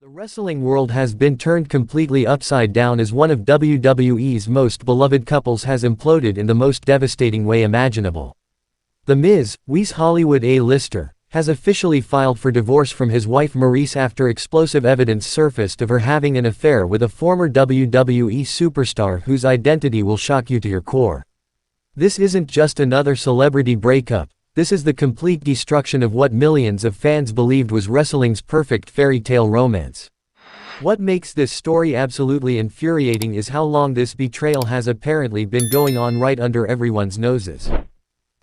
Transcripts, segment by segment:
The wrestling world has been turned completely upside down as one of WWE's most beloved couples has imploded in the most devastating way imaginable. The Miz, We's Hollywood A-lister, has officially filed for divorce from his wife Maryse after explosive evidence surfaced of her having an affair with a former WWE superstar whose identity will shock you to your core. This isn't just another celebrity breakup. This is the complete destruction of what millions of fans believed was wrestling's perfect fairy tale romance. What makes this story absolutely infuriating is how long this betrayal has apparently been going on right under everyone's noses.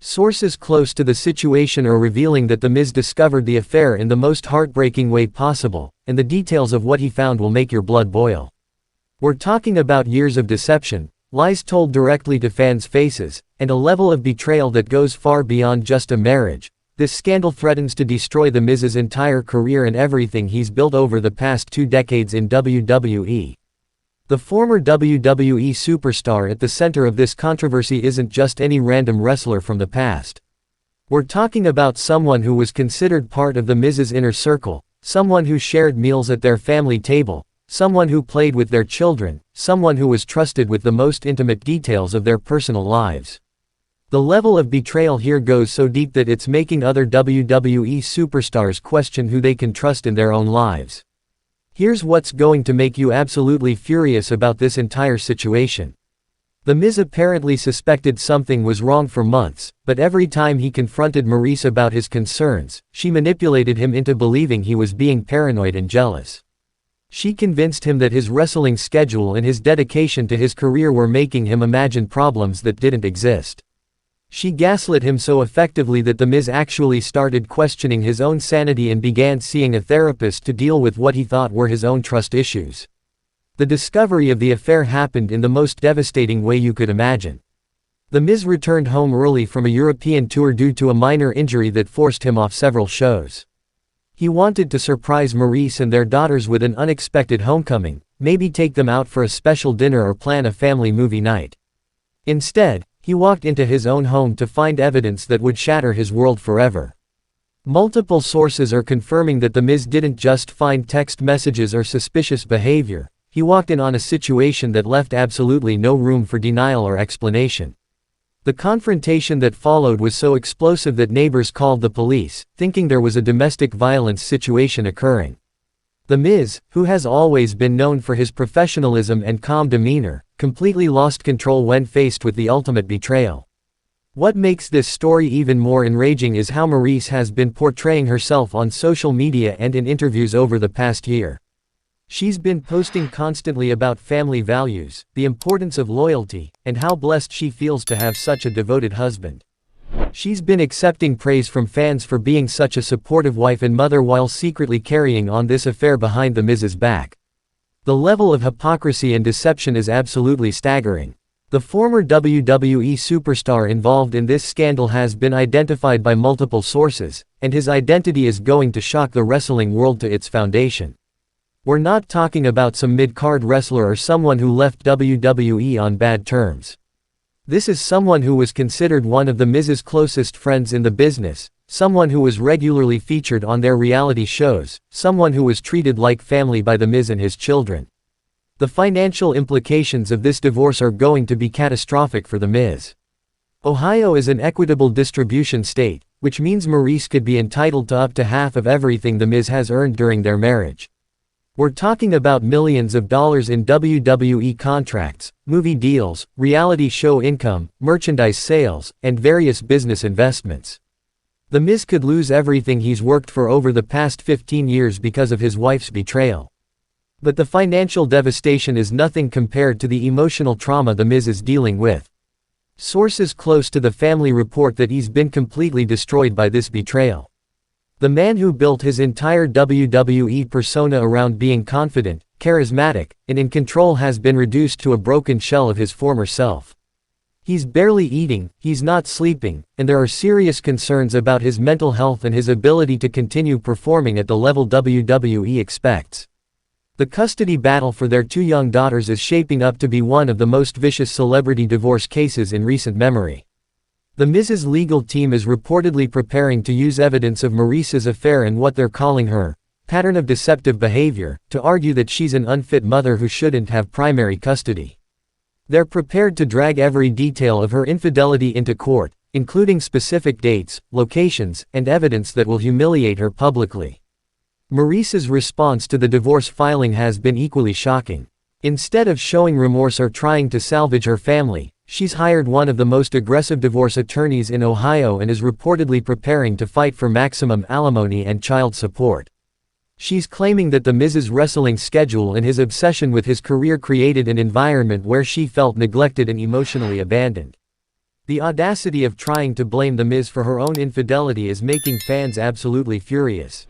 Sources close to the situation are revealing that The Miz discovered the affair in the most heartbreaking way possible, and the details of what he found will make your blood boil. We're talking about years of deception, lies told directly to fans' faces, and a level of betrayal that goes far beyond just a marriage. This scandal threatens to destroy The Miz's entire career and everything he's built over the past 2 decades in WWE. The former WWE superstar at the center of this controversy isn't just any random wrestler from the past. We're talking about someone who was considered part of The Miz's inner circle, someone who shared meals at their family table, someone who played with their children, someone who was trusted with the most intimate details of their personal lives. The level of betrayal here goes so deep that it's making other WWE superstars question who they can trust in their own lives. Here's what's going to make you absolutely furious about this entire situation. The Miz apparently suspected something was wrong for months, but every time he confronted Maryse about his concerns, she manipulated him into believing he was being paranoid and jealous. She convinced him that his wrestling schedule and his dedication to his career were making him imagine problems that didn't exist. She gaslit him so effectively that The Miz actually started questioning his own sanity and began seeing a therapist to deal with what he thought were his own trust issues. The discovery of the affair happened in the most devastating way you could imagine. The Miz returned home early from a European tour due to a minor injury that forced him off several shows. He wanted to surprise Maryse and their daughters with an unexpected homecoming, maybe take them out for a special dinner or plan a family movie night. Instead, he walked into his own home to find evidence that would shatter his world forever. Multiple sources are confirming that The Miz didn't just find text messages or suspicious behavior, he walked in on a situation that left absolutely no room for denial or explanation. The confrontation that followed was so explosive that neighbors called the police, thinking there was a domestic violence situation occurring. The Miz, who has always been known for his professionalism and calm demeanor, completely lost control when faced with the ultimate betrayal. What makes this story even more enraging is how Maryse has been portraying herself on social media and in interviews over the past year. She's been posting constantly about family values, the importance of loyalty, and how blessed she feels to have such a devoted husband. She's been accepting praise from fans for being such a supportive wife and mother while secretly carrying on this affair behind The Miz's back. The level of hypocrisy and deception is absolutely staggering. The former WWE superstar involved in this scandal has been identified by multiple sources, and his identity is going to shock the wrestling world to its foundation. We're not talking about some mid-card wrestler or someone who left WWE on bad terms. This is someone who was considered one of The Miz's closest friends in the business, someone who was regularly featured on their reality shows, someone who was treated like family by The Miz and his children. The financial implications of this divorce are going to be catastrophic for The Miz. Ohio is an equitable distribution state, which means Maryse could be entitled to up to half of everything The Miz has earned during their marriage. We're talking about millions of dollars in WWE contracts, movie deals, reality show income, merchandise sales, and various business investments. The Miz could lose everything he's worked for over the past 15 years because of his wife's betrayal. But the financial devastation is nothing compared to the emotional trauma The Miz is dealing with. Sources close to the family report that he's been completely destroyed by this betrayal. The man who built his entire WWE persona around being confident, charismatic, and in control has been reduced to a broken shell of his former self. He's barely eating, he's not sleeping, and there are serious concerns about his mental health and his ability to continue performing at the level WWE expects. The custody battle for their 2 young daughters is shaping up to be one of the most vicious celebrity divorce cases in recent memory. The Miz's legal team is reportedly preparing to use evidence of Maryse's affair and what they're calling her pattern of deceptive behavior, to argue that she's an unfit mother who shouldn't have primary custody. They're prepared to drag every detail of her infidelity into court, including specific dates, locations, and evidence that will humiliate her publicly. Maryse's response to the divorce filing has been equally shocking. Instead of showing remorse or trying to salvage her family, she's hired one of the most aggressive divorce attorneys in Ohio and is reportedly preparing to fight for maximum alimony and child support. She's claiming that the Miz's wrestling schedule and his obsession with his career created an environment where she felt neglected and emotionally abandoned. The audacity of trying to blame the Miz for her own infidelity is making fans absolutely furious.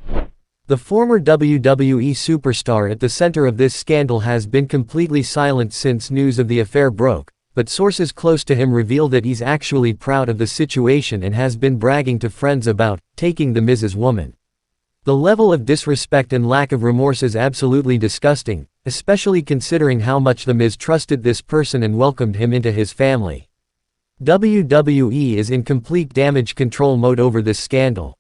The former WWE superstar at the center of this scandal has been completely silent since news of the affair broke, but sources close to him reveal that he's actually proud of the situation and has been bragging to friends about taking the Miz's woman. The level of disrespect and lack of remorse is absolutely disgusting, especially considering how much the Miz trusted this person and welcomed him into his family. WWE is in complete damage control mode over this scandal.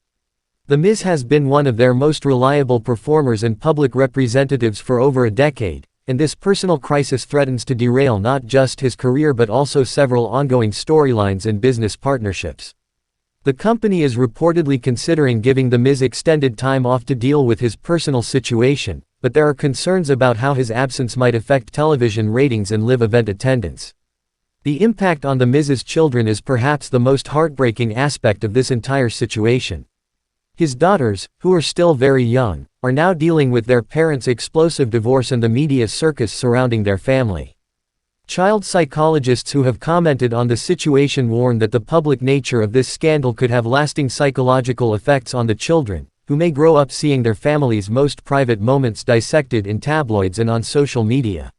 The Miz has been one of their most reliable performers and public representatives for over a decade, and this personal crisis threatens to derail not just his career but also several ongoing storylines and business partnerships. The company is reportedly considering giving The Miz extended time off to deal with his personal situation, but there are concerns about how his absence might affect television ratings and live event attendance. The impact on The Miz's children is perhaps the most heartbreaking aspect of this entire situation. His daughters, who are still very young, are now dealing with their parents' explosive divorce and the media circus surrounding their family. Child psychologists who have commented on the situation warn that the public nature of this scandal could have lasting psychological effects on the children, who may grow up seeing their family's most private moments dissected in tabloids and on social media.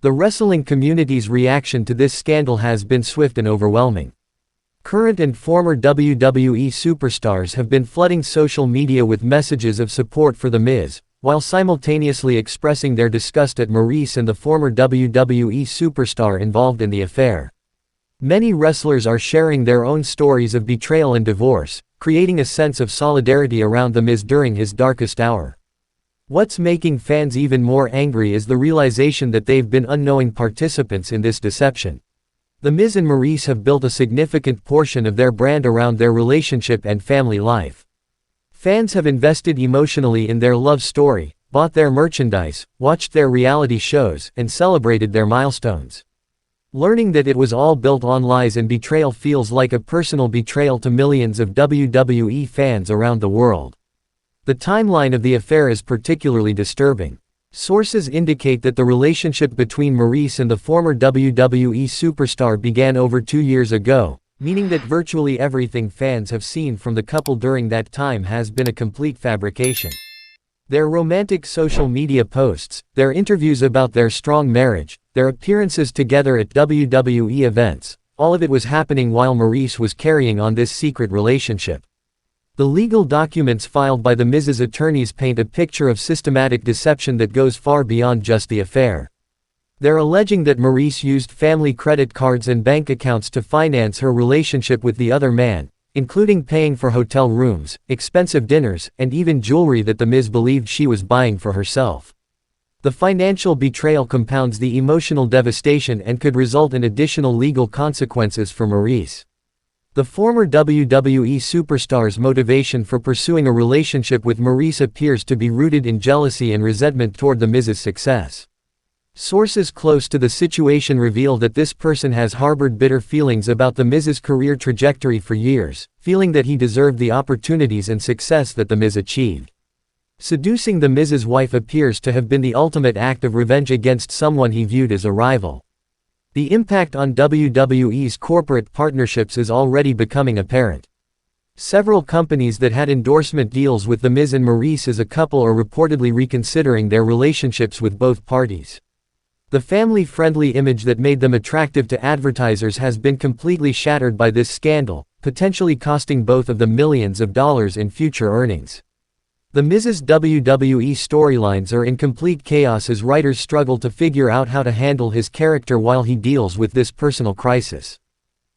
The wrestling community's reaction to this scandal has been swift and overwhelming. Current and former WWE superstars have been flooding social media with messages of support for The Miz, while simultaneously expressing their disgust at Maryse and the former WWE superstar involved in the affair. Many wrestlers are sharing their own stories of betrayal and divorce, creating a sense of solidarity around The Miz during his darkest hour. What's making fans even more angry is the realization that they've been unknowing participants in this deception. The Miz and Maryse have built a significant portion of their brand around their relationship and family life. Fans have invested emotionally in their love story, bought their merchandise, watched their reality shows, and celebrated their milestones. Learning that it was all built on lies and betrayal feels like a personal betrayal to millions of WWE fans around the world. The timeline of the affair is particularly disturbing. Sources indicate that the relationship between Maryse and the former WWE superstar began over 2 years ago, meaning that virtually everything fans have seen from the couple during that time has been a complete fabrication. Their romantic social media posts, their interviews about their strong marriage, their appearances together at WWE events, all of it was happening while Maryse was carrying on this secret relationship. The legal documents filed by The Miz's attorneys paint a picture of systematic deception that goes far beyond just the affair. They're alleging that Maryse used family credit cards and bank accounts to finance her relationship with the other man, including paying for hotel rooms, expensive dinners, and even jewelry that The Miz believed she was buying for herself. The financial betrayal compounds the emotional devastation and could result in additional legal consequences for Maryse. The former WWE superstar's motivation for pursuing a relationship with Maryse appears to be rooted in jealousy and resentment toward The Miz's success. Sources close to the situation reveal that this person has harbored bitter feelings about The Miz's career trajectory for years, feeling that he deserved the opportunities and success that The Miz achieved. Seducing The Miz's wife appears to have been the ultimate act of revenge against someone he viewed as a rival. The impact on WWE's corporate partnerships is already becoming apparent. Several companies that had endorsement deals with The Miz and Maryse as a couple are reportedly reconsidering their relationships with both parties. The family-friendly image that made them attractive to advertisers has been completely shattered by this scandal, potentially costing both of them millions of dollars in future earnings. The Miz's WWE storylines are in complete chaos as writers struggle to figure out how to handle his character while he deals with this personal crisis.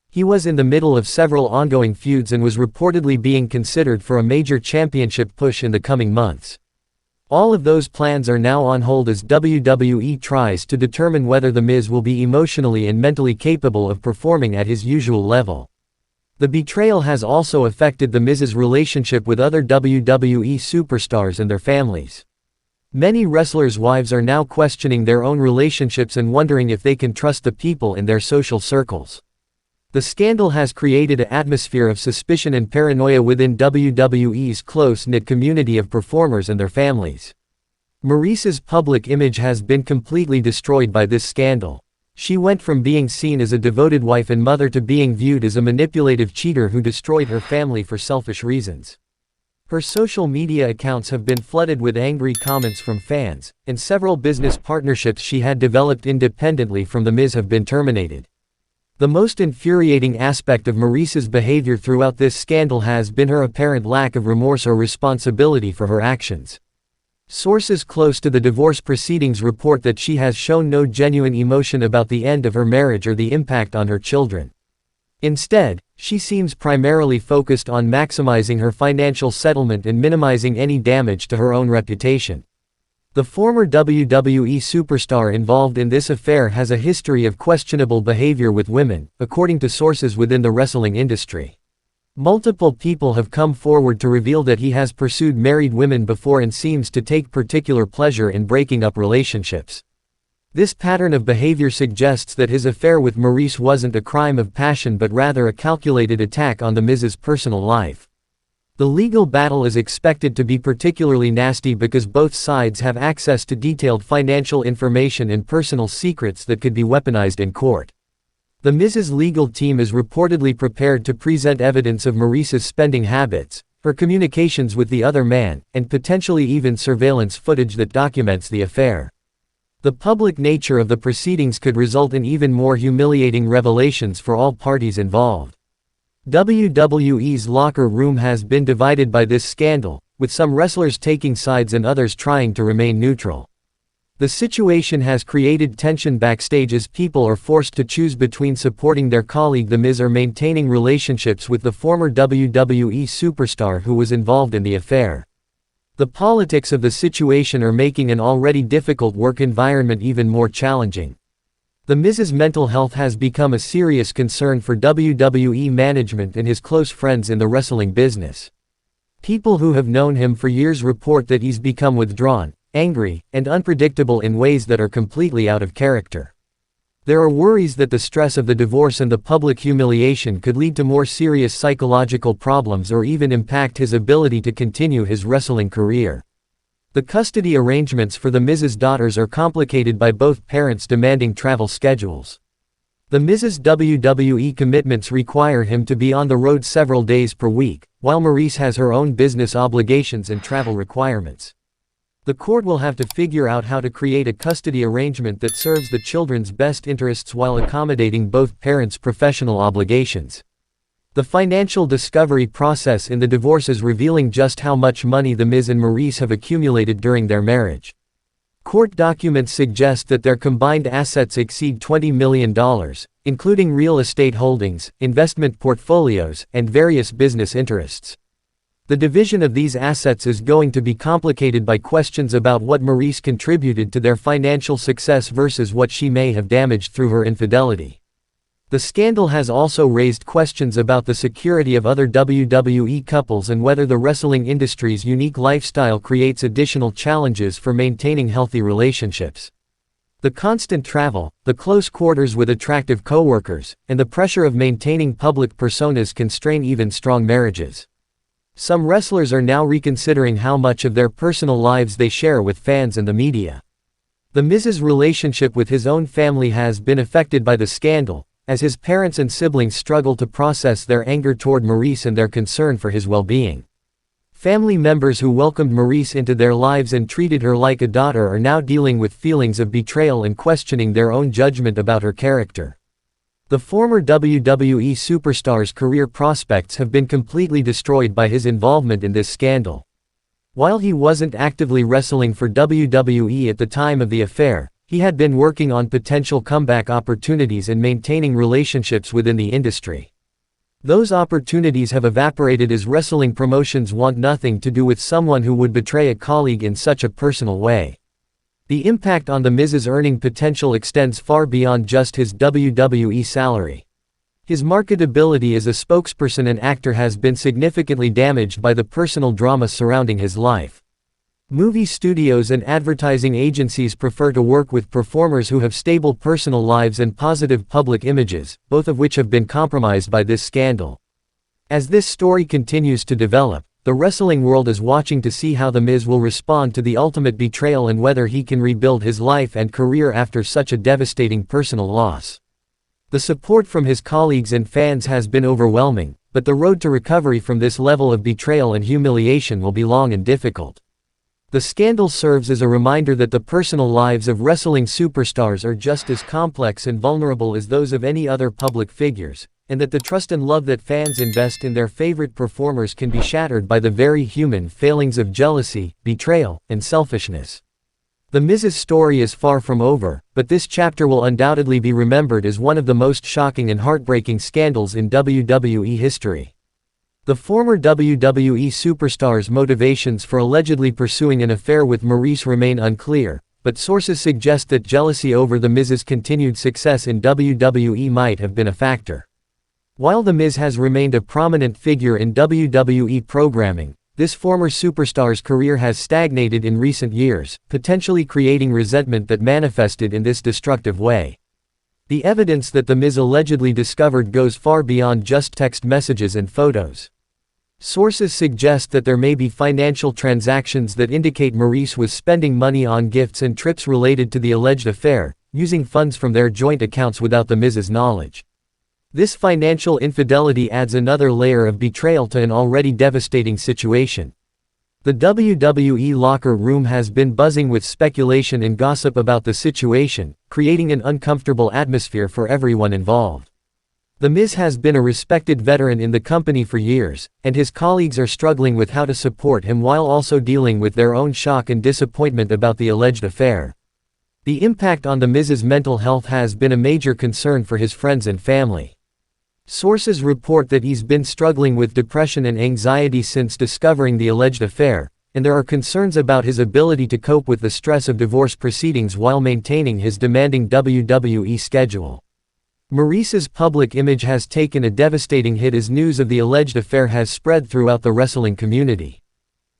He was in the middle of several ongoing feuds and was reportedly being considered for a major championship push in the coming months. All of those plans are now on hold as WWE tries to determine whether The Miz will be emotionally and mentally capable of performing at his usual level. The betrayal has also affected The Miz's relationship with other WWE superstars and their families. Many wrestlers' wives are now questioning their own relationships and wondering if they can trust the people in their social circles. The scandal has created an atmosphere of suspicion and paranoia within WWE's close-knit community of performers and their families. Maryse's public image has been completely destroyed by this scandal. She went from being seen as a devoted wife and mother to being viewed as a manipulative cheater who destroyed her family for selfish reasons. Her social media accounts have been flooded with angry comments from fans, and several business partnerships she had developed independently from The Miz have been terminated. The most infuriating aspect of Maryse's behavior throughout this scandal has been her apparent lack of remorse or responsibility for her actions. Sources close to the divorce proceedings report that she has shown no genuine emotion about the end of her marriage or the impact on her children. Instead, she seems primarily focused on maximizing her financial settlement and minimizing any damage to her own reputation. The former WWE superstar involved in this affair has a history of questionable behavior with women, according to sources within the wrestling industry. Multiple people have come forward to reveal that he has pursued married women before and seems to take particular pleasure in breaking up relationships. This pattern of behavior suggests that his affair with Maryse wasn't a crime of passion but rather a calculated attack on The Miz's personal life. The legal battle is expected to be particularly nasty because both sides have access to detailed financial information and personal secrets that could be weaponized in court. The Miz's legal team is reportedly prepared to present evidence of Maryse's spending habits, her communications with the other man, and potentially even surveillance footage that documents the affair. The public nature of the proceedings could result in even more humiliating revelations for all parties involved. WWE's locker room has been divided by this scandal, with some wrestlers taking sides and others trying to remain neutral. The situation has created tension backstage as people are forced to choose between supporting their colleague The Miz or maintaining relationships with the former WWE superstar who was involved in the affair. The politics of the situation are making an already difficult work environment even more challenging. The Miz's mental health has become a serious concern for WWE management and his close friends in the wrestling business. People who have known him for years report that he's become withdrawn, angry, and unpredictable in ways that are completely out of character. There are worries that the stress of the divorce and the public humiliation could lead to more serious psychological problems or even impact his ability to continue his wrestling career. The custody arrangements for The Miz's daughters are complicated by both parents demanding travel schedules. The Miz's WWE commitments require him to be on the road several days per week, while Maryse has her own business obligations and travel requirements. The court will have to figure out how to create a custody arrangement that serves the children's best interests while accommodating both parents' professional obligations. The financial discovery process in the divorce is revealing just how much money The Miz and Maryse have accumulated during their marriage. Court documents suggest that their combined assets exceed $20 million, including real estate holdings, investment portfolios, and various business interests. The division of these assets is going to be complicated by questions about what Maryse contributed to their financial success versus what she may have damaged through her infidelity. The scandal has also raised questions about the security of other WWE couples and whether the wrestling industry's unique lifestyle creates additional challenges for maintaining healthy relationships. The constant travel, the close quarters with attractive coworkers, and the pressure of maintaining public personas can strain even strong marriages. Some wrestlers are now reconsidering how much of their personal lives they share with fans and the media. The Miz's relationship with his own family has been affected by the scandal, as his parents and siblings struggle to process their anger toward Maryse and their concern for his well-being. Family members who welcomed Maryse into their lives and treated her like a daughter are now dealing with feelings of betrayal and questioning their own judgment about her character. The former WWE superstar's career prospects have been completely destroyed by his involvement in this scandal. While he wasn't actively wrestling for WWE at the time of the affair, he had been working on potential comeback opportunities and maintaining relationships within the industry. Those opportunities have evaporated as wrestling promotions want nothing to do with someone who would betray a colleague in such a personal way. The impact on The Miz's earning potential extends far beyond just his WWE salary. His marketability as a spokesperson and actor has been significantly damaged by the personal drama surrounding his life. Movie studios and advertising agencies prefer to work with performers who have stable personal lives and positive public images, both of which have been compromised by this scandal. As this story continues to develop, the wrestling world is watching to see how The Miz will respond to the ultimate betrayal and whether he can rebuild his life and career after such a devastating personal loss. The support from his colleagues and fans has been overwhelming, but the road to recovery from this level of betrayal and humiliation will be long and difficult. The scandal serves as a reminder that the personal lives of wrestling superstars are just as complex and vulnerable as those of any other public figures, and that the trust and love that fans invest in their favorite performers can be shattered by the very human failings of jealousy, betrayal, and selfishness. The Miz's story is far from over, but this chapter will undoubtedly be remembered as one of the most shocking and heartbreaking scandals in WWE history. The former WWE superstar's motivations for allegedly pursuing an affair with Maryse remain unclear, but sources suggest that jealousy over The Miz's continued success in WWE might have been a factor. While The Miz has remained a prominent figure in WWE programming, this former superstar's career has stagnated in recent years, potentially creating resentment that manifested in this destructive way. The evidence that The Miz allegedly discovered goes far beyond just text messages and photos. Sources suggest that there may be financial transactions that indicate Maryse was spending money on gifts and trips related to the alleged affair, using funds from their joint accounts without The Miz's knowledge. This financial infidelity adds another layer of betrayal to an already devastating situation. The WWE locker room has been buzzing with speculation and gossip about the situation, creating an uncomfortable atmosphere for everyone involved. The Miz has been a respected veteran in the company for years, and his colleagues are struggling with how to support him while also dealing with their own shock and disappointment about the alleged affair. The impact on The Miz's mental health has been a major concern for his friends and family. Sources report that he's been struggling with depression and anxiety since discovering the alleged affair, and there are concerns about his ability to cope with the stress of divorce proceedings while maintaining his demanding WWE schedule. Maryse's public image has taken a devastating hit as news of the alleged affair has spread throughout the wrestling community.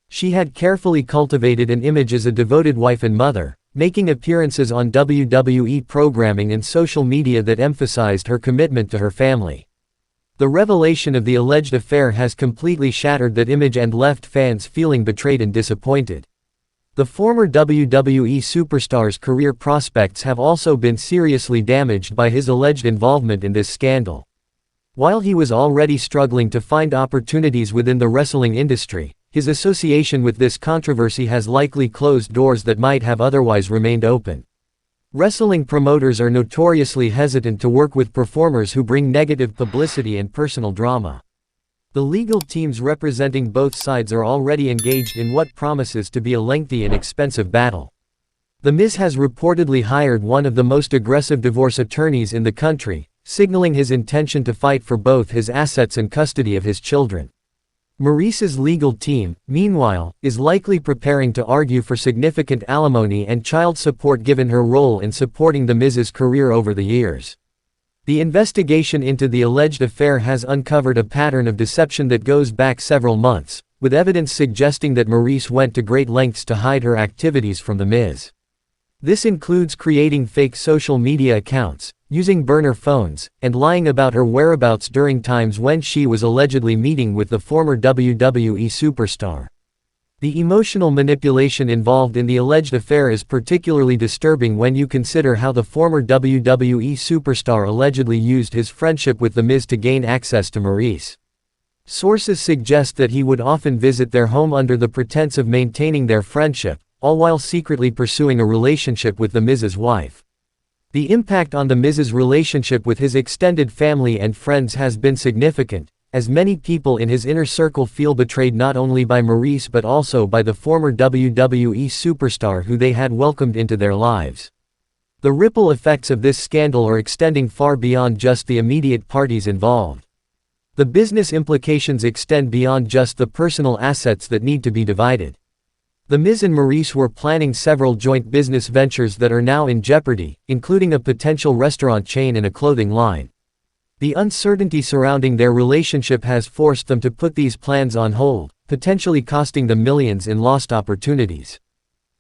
She had carefully cultivated an image as a devoted wife and mother, making appearances on WWE programming and social media that emphasized her commitment to her family. The revelation of the alleged affair has completely shattered that image and left fans feeling betrayed and disappointed. The former WWE superstar's career prospects have also been seriously damaged by his alleged involvement in this scandal. While he was already struggling to find opportunities within the wrestling industry, his association with this controversy has likely closed doors that might have otherwise remained open. Wrestling promoters are notoriously hesitant to work with performers who bring negative publicity and personal drama. The legal teams representing both sides are already engaged in what promises to be a lengthy and expensive battle. The Miz has reportedly hired one of the most aggressive divorce attorneys in the country, signaling his intention to fight for both his assets and custody of his children. Maryse's legal team, meanwhile, is likely preparing to argue for significant alimony and child support given her role in supporting The Miz's career over the years. The investigation into the alleged affair has uncovered a pattern of deception that goes back several months, with evidence suggesting that Maryse went to great lengths to hide her activities from The Miz. This includes creating fake social media accounts, using burner phones, and lying about her whereabouts during times when she was allegedly meeting with the former WWE superstar. The emotional manipulation involved in the alleged affair is particularly disturbing when you consider how the former WWE superstar allegedly used his friendship with The Miz to gain access to Maryse. Sources suggest that he would often visit their home under the pretense of maintaining their friendship, all while secretly pursuing a relationship with The Miz's wife. The impact on The Miz's relationship with his extended family and friends has been significant, as many people in his inner circle feel betrayed not only by Maryse but also by the former WWE superstar who they had welcomed into their lives. The ripple effects of this scandal are extending far beyond just the immediate parties involved. The business implications extend beyond just the personal assets that need to be divided. The Miz and Maryse were planning several joint business ventures that are now in jeopardy, including a potential restaurant chain and a clothing line. The uncertainty surrounding their relationship has forced them to put these plans on hold, potentially costing them millions in lost opportunities.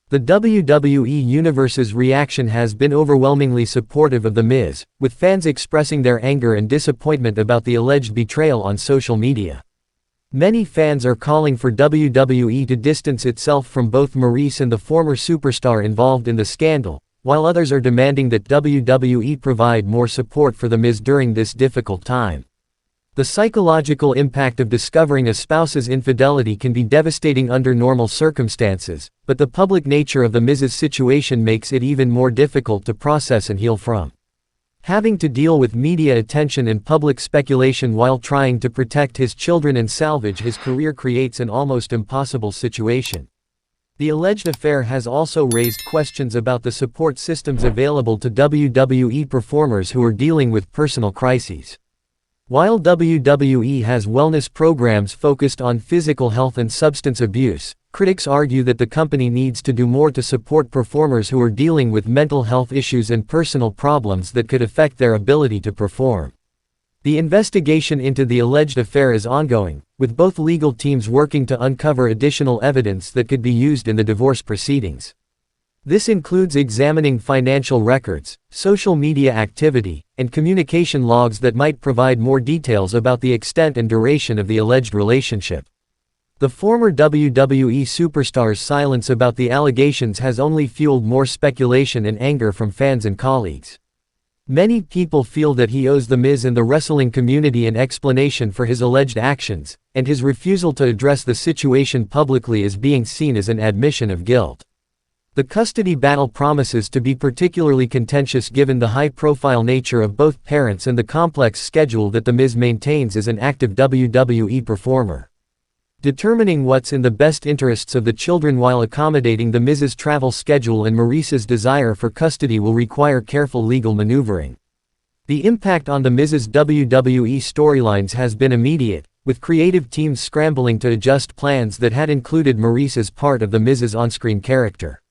The WWE Universe's reaction has been overwhelmingly supportive of The Miz, with fans expressing their anger and disappointment about the alleged betrayal on social media. Many fans are calling for WWE to distance itself from both Maryse and the former superstar involved in the scandal, while others are demanding that WWE provide more support for The Miz during this difficult time. The psychological impact of discovering a spouse's infidelity can be devastating under normal circumstances, but the public nature of The Miz's situation makes it even more difficult to process and heal from. Having to deal with media attention and public speculation while trying to protect his children and salvage his career creates an almost impossible situation. The alleged affair has also raised questions about the support systems available to WWE performers who are dealing with personal crises. While WWE has wellness programs focused on physical health and substance abuse, critics argue that the company needs to do more to support performers who are dealing with mental health issues and personal problems that could affect their ability to perform. The investigation into the alleged affair is ongoing, with both legal teams working to uncover additional evidence that could be used in the divorce proceedings. This includes examining financial records, social media activity, and communication logs that might provide more details about the extent and duration of the alleged relationship. The former WWE superstar's silence about the allegations has only fueled more speculation and anger from fans and colleagues. Many people feel that he owes The Miz and the wrestling community an explanation for his alleged actions, and his refusal to address the situation publicly is being seen as an admission of guilt. The custody battle promises to be particularly contentious given the high-profile nature of both parents and the complex schedule that The Miz maintains as an active WWE performer. Determining what's in the best interests of the children while accommodating The Miz's travel schedule and Maryse's desire for custody will require careful legal maneuvering. The impact on The Miz's WWE storylines has been immediate, with creative teams scrambling to adjust plans that had included Maryse as part of The Miz's on-screen character.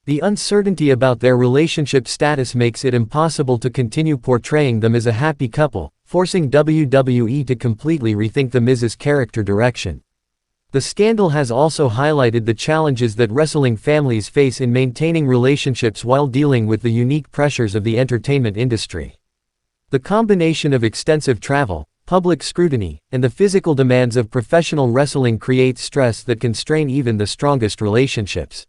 The uncertainty about their relationship status makes it impossible to continue portraying them as a happy couple, forcing WWE to completely rethink The Miz's character direction. The scandal has also highlighted the challenges that wrestling families face in maintaining relationships while dealing with the unique pressures of the entertainment industry. The combination of extensive travel, public scrutiny, and the physical demands of professional wrestling creates stress that can strain even the strongest relationships.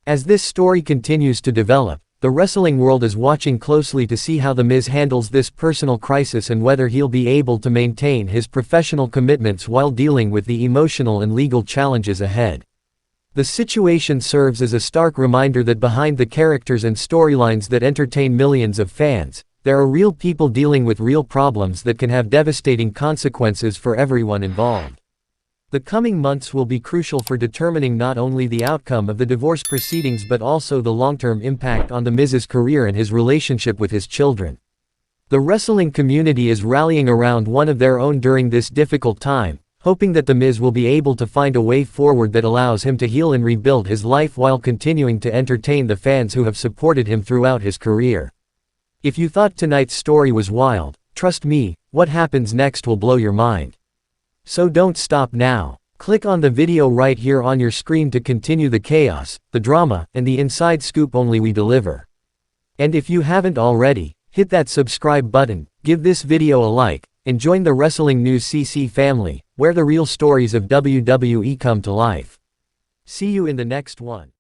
As this story continues to develop, the wrestling world is watching closely to see how The Miz handles this personal crisis and whether he'll be able to maintain his professional commitments while dealing with the emotional and legal challenges ahead. The situation serves as a stark reminder that behind the characters and storylines that entertain millions of fans, there are real people dealing with real problems that can have devastating consequences for everyone involved. The coming months will be crucial for determining not only the outcome of the divorce proceedings but also the long-term impact on The Miz's career and his relationship with his children. The wrestling community is rallying around one of their own during this difficult time, hoping that The Miz will be able to find a way forward that allows him to heal and rebuild his life while continuing to entertain the fans who have supported him throughout his career. If you thought tonight's story was wild, trust me, what happens next will blow your mind. So don't stop now. Click on the video right here on your screen to continue the chaos, the drama, and the inside scoop only we deliver. And if you haven't already, hit that subscribe button, give this video a like, and join the WrestlingNewsCC family, where the real stories of WWE come to life. See you in the next one.